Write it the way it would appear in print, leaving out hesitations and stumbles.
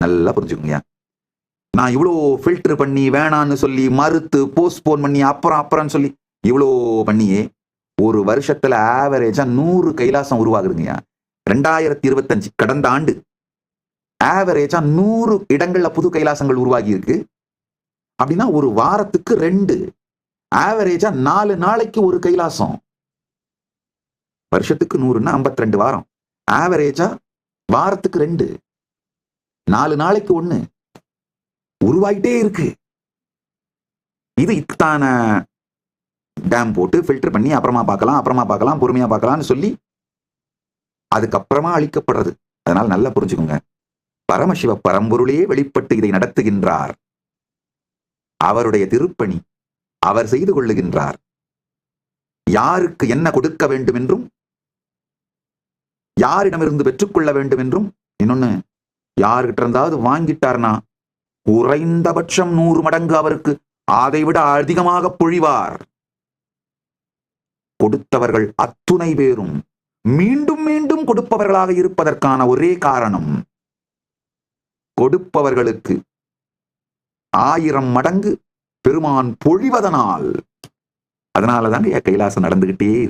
நல்லா புரிஞ்சுக்கோங்க. நான் இவ்வளோ ஃபில்டர் பண்ணி வேணான்னு சொல்லி மறுத்து போஸ்ட்போன் பண்ணி அப்புறம் சொல்லி இவ்வளோ பண்ணியே ஒரு வருஷத்துல ஆவரேஜா 100 கைலாசம் உருவாகுதுங்கய்யா. 2025 கடந்த ஆண்டு ஆவரேஜா 100 இடங்கள்ல புது கைலாசங்கள் உருவாகி இருக்கு. அப்படின்னா ஒரு வாரத்துக்கு 2, ஆவரேஜா 4 நாளைக்கு ஒரு கைலாசம். வருஷத்துக்கு 100ன்னா 52 வாரம். ஆவரேஜா வாரத்துக்கு 2, 4 நாளைக்கு 1 உருவாயிட்டே இருக்கு. இது இத்தான டேம் போட்டு ஃபில்டர் பண்ணி அப்புறமா பார்க்கலாம் பொறுமையா பார்க்கலாம்னு சொல்லி அதுக்கப்புறமா அளிக்கப்படுறது. அதனால நல்லா புரிஞ்சுக்கோங்க. பரமசிவ பரம்பொருளே வெளிப்பட்டு இதை நடத்துகின்றார். அவருடைய திருப்பணி அவர் செய்து கொள்ளுகின்றார். யாருக்கு என்ன கொடுக்க வேண்டும் என்றும் யாரிடமிருந்து பெற்றுக்கொள்ள வேண்டும் என்றும், இன்னொன்னு யாருகிட்ட இருந்தாவது வாங்கிட்டார்னா குறைந்தபட்சம் 100 மடங்கு அவருக்கு அதைவிட அதிகமாக பொழிவார். கொடுத்தவர்கள் அத்துணை பேரும் மீண்டும் மீண்டும் கொடுப்பவர்களாக இருப்பதற்கான ஒரே காரணம், கொடுப்பவர்களுக்கு 1000 மடங்கு பெருமான் பொழிவதனால். அதனாலதாங்க கைலாசம் நடந்துகிட்டே இருக்கு.